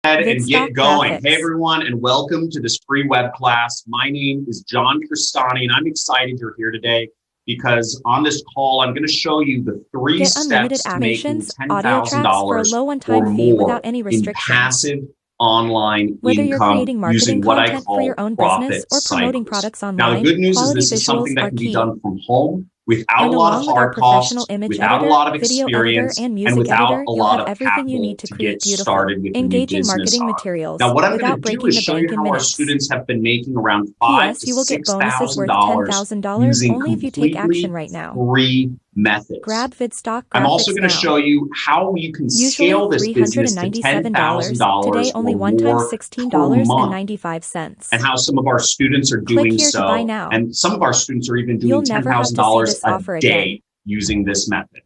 And get going. Hey everyone, and welcome to this free web class. My name is John Crestani, and I'm excited you're here today because on this call, I'm going to show you the three steps to making $10,000 or more in passive online income using what I call profit cycles. Now, the good news is this is something that can be done from home without a lot of hard costs, without a lot of experience, and without a lot of capital to get started with a new business. Now, what I'm going to do is show you how our students have been making around $5,000 to $6,000 using completely free methods. I'm also going to show you how you can scale this business to $10,000 or more per month, and how some of our students are doing so. And some of our students are even doing $10,000 a day using this method.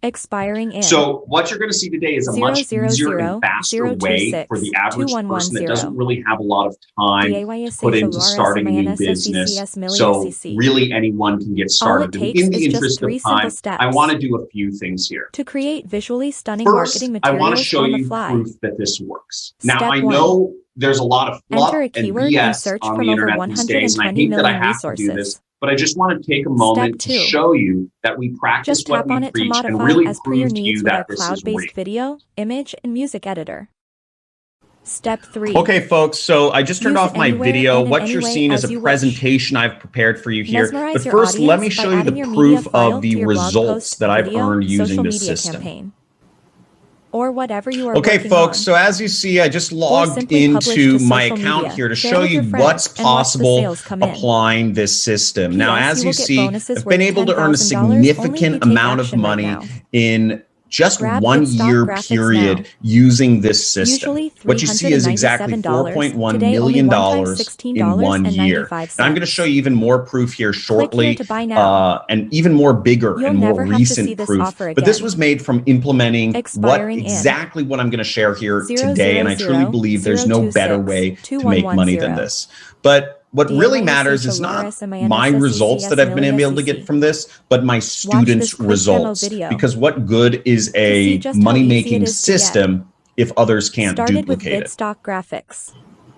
So what you're going to see today is a much easier and faster way for the average person that doesn't really have a lot of time to put into starting a new business. So really anyone can get started. And in the interest of time, I want to do a few things here. To create visually stunning First, marketing I materials want to show on the you fly. proof that this works. Now, Step I 1. know there's a lot of fluff Enter a and keyword and BS search on from the over internet these days, and I 120 hate that I million have to do this, resources. but I just want to take a moment to 2. show you that we practice Just what tap we on it to preach and modify really as per your prove to you needs with our that this is real. cloud-based video, image, and music editor. Step 3. Okay, folks, so I just turned Use off it my anywhere video. and in What any you're way seeing is as a you wish. presentation I've prepared for you here. Mesmerize But your first, let me audience show by you the adding your proof media file of the to your blog results post, that I've video, earned using social this media system. campaign, or whatever you are Okay, working folks, on. so as you see, I just logged simply publish into to my social account media. here to Share show with your you friends what's and watch the possible sales come in. applying this system. Now, P.S. as you you will get see, bonuses I've been worth able to earn a $10,000 only if you significant take amount of action right money now. in just Grab 1 good stock year graphics period now. using this system. Usually What you see is exactly $397. $4.1 Today, only million one time in 1 year. $16.95. And I'm going to show you even more proof here shortly, to buy now. and even more bigger You'll and more never have to see recent this proof. offer But this again. was made from implementing Expiring exactly what I'm going to share here today, and I truly 000 believe there's no better way to make money than 2110. this. But what really matters is not my results that I've been able to get from this, but my students' results. Because what good is a money-making system if others can't duplicate it? Stock graphics.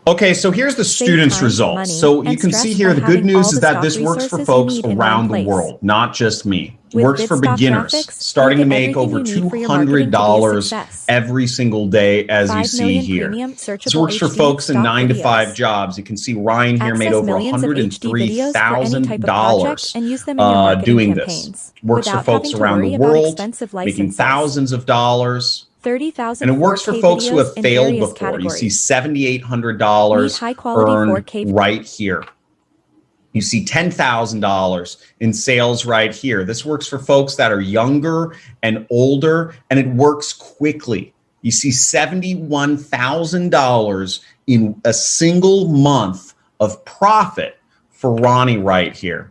Okay, so here's the students' results. So you can see here, the good news is that this works for folks around the world, not just me. It works for beginners, starting to make over $200 every single day, as you see here. This works for folks in 9-to-5 jobs. You can see Ryan here made over $103,000 doing this. Works for folks around the world, making thousands of dollars. And it works for folks who have failed before. You see $7,800 earned right here. You see $10,000 in sales right here. This works for folks that are younger and older, and it works quickly. You see $71,000 in a single month of profit for Ronnie right here.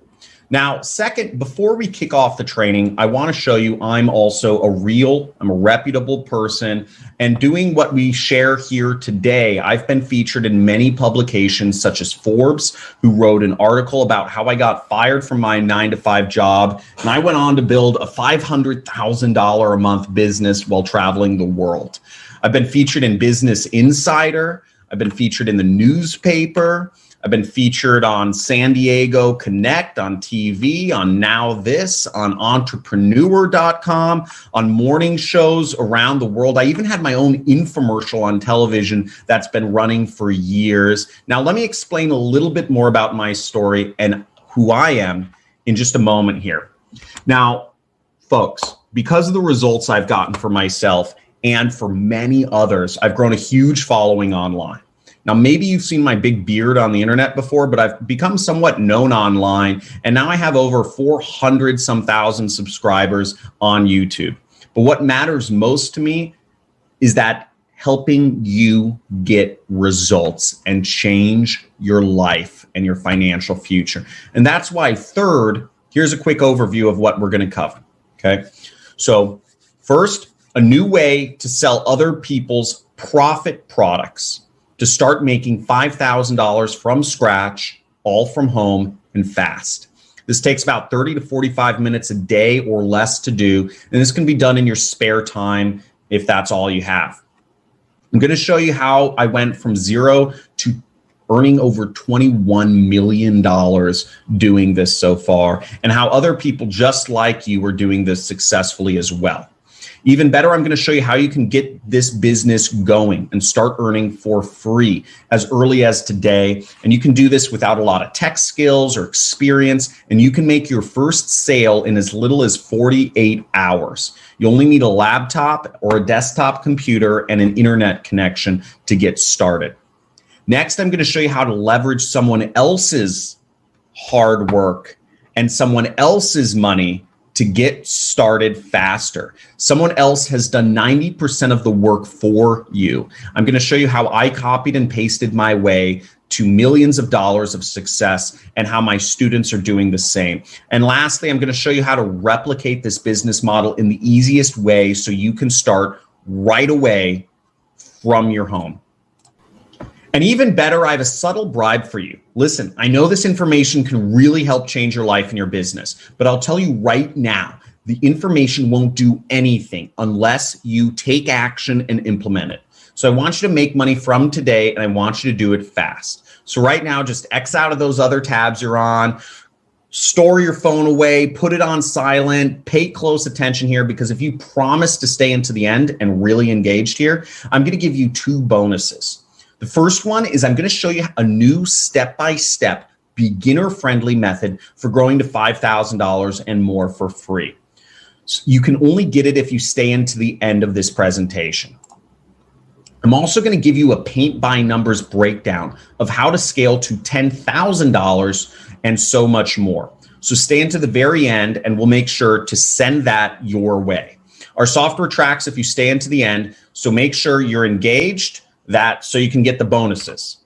Now, second, before we kick off the training, I want to show you I'm also I'm a reputable person, and doing what we share here today, I've been featured in many publications such as Forbes, who wrote an article about how I got fired from my 9-to-5 job, and I went on to build a $500,000 a month business while traveling the world. I've been featured in Business Insider. I've been featured in the newspaper. I've been featured on San Diego Connect, on TV, on Now This, on entrepreneur.com, on morning shows around the world. I even had my own infomercial on television that's been running for years. Now, let me explain a little bit more about my story and who I am in just a moment here. Now, folks, because of the results I've gotten for myself and for many others, I've grown a huge following online. Now, maybe you've seen my big beard on the internet before, but I've become somewhat known online, and now I have over 400-some thousand subscribers on YouTube. But what matters most to me is that helping you get results and change your life and your financial future. And that's why, third, here's a quick overview of what we're going to cover, okay? So first, a new way to sell other people's profit products, to start making $5,000 from scratch, all from home and fast. This takes about 30 to 45 minutes a day or less to do, and this can be done in your spare time if that's all you have. I'm going to show you how I went from zero to earning over $21 million doing this so far, and how other people just like you are doing this successfully as well. Even better, I'm going to show you how you can get this business going and start earning for free as early as today. And you can do this without a lot of tech skills or experience, and you can make your first sale in as little as 48 hours. You only need a laptop or a desktop computer and an internet connection to get started. Next, I'm going to show you how to leverage someone else's hard work and someone else's money to get started faster. Someone else has done 90% of the work for you. I'm going to show you how I copied and pasted my way to millions of dollars of success and how my students are doing the same. And lastly, I'm going to show you how to replicate this business model in the easiest way so you can start right away from your home. And even better, I have a subtle bribe for you. Listen, I know this information can really help change your life and your business, but I'll tell you right now, the information won't do anything unless you take action and implement it. So I want you to make money from today, and I want you to do it fast. So right now, just X out of those other tabs you're on, store your phone away, put it on silent, pay close attention here, because if you promise to stay into the end and really engaged here, I'm going to give you 2 bonuses. The first one is I'm going to show you a new step-by-step beginner-friendly method for growing to $5,000 and more for free. So you can only get it if you stay into the end of this presentation. I'm also going to give you a paint by numbers breakdown of how to scale to $10,000 and so much more. So stay into the very end and we'll make sure to send that your way. Our software tracks if you stay into the end, so make sure you're engaged so you can get the bonuses.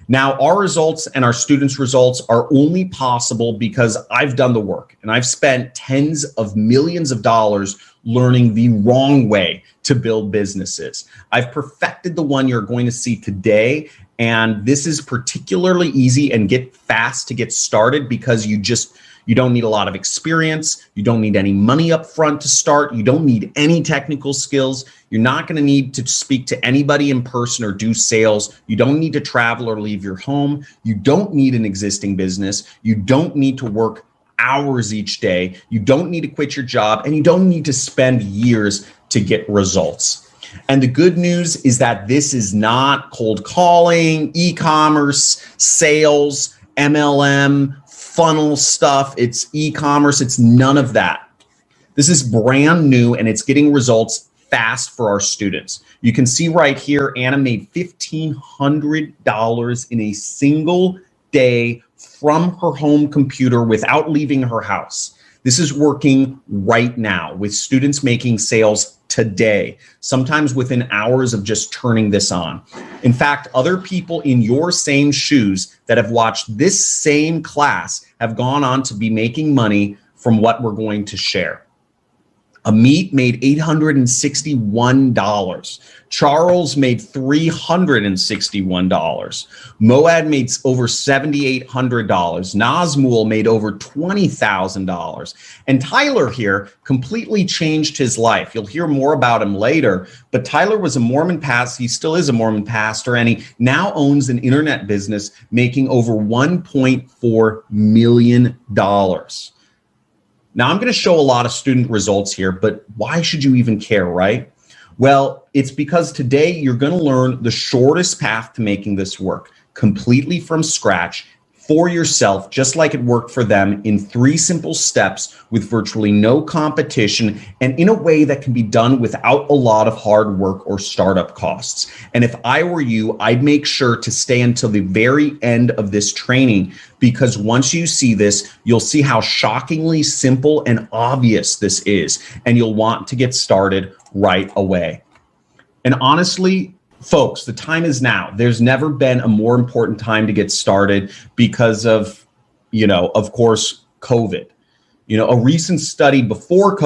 Now, our results and our students' results are only possible because I've done the work and I've spent tens of millions of dollars learning the wrong way to build businesses. I've perfected the one you're going to see today, and this is particularly easy and fast to get started because you don't need a lot of experience. You don't need any money up front to start. You don't need any technical skills. You're not going to need to speak to anybody in person or do sales. You don't need to travel or leave your home. You don't need an existing business. You don't need to work hours each day. You don't need to quit your job, and you don't need to spend years to get results. And the good news is that this is not cold calling, e-commerce, sales, MLM, funnel stuff. It's e-commerce. It's none of that. This is brand new, and it's getting results fast for our students. You can see right here, Anna made $1,500 in a single day from her home computer without leaving her house. This is working right now with students making sales today, sometimes within hours of just turning this on. In fact, other people in your same shoes that have watched this same class have gone on to be making money from what we're going to share. Amit made $861. Charles made $361. Moad made over $7,800. Nazmul made over $20,000. And Tyler here completely changed his life. You'll hear more about him later, but Tyler was a Mormon pastor. He still is a Mormon pastor, and he now owns an internet business making over $1.4 million. Now, I'm going to show a lot of student results here, but why should you even care, right? Well, it's because today you're going to learn the shortest path to making this work completely from scratch for yourself, just like it worked for them, in 3 simple steps with virtually no competition and in a way that can be done without a lot of hard work or startup costs. And if I were you, I'd make sure to stay until the very end of this training, because once you see this, you'll see how shockingly simple and obvious this is, and you'll want to get started right away. And honestly, folks, the time is now. There's never been a more important time to get started because of, of course, COVID. A recent study before COVID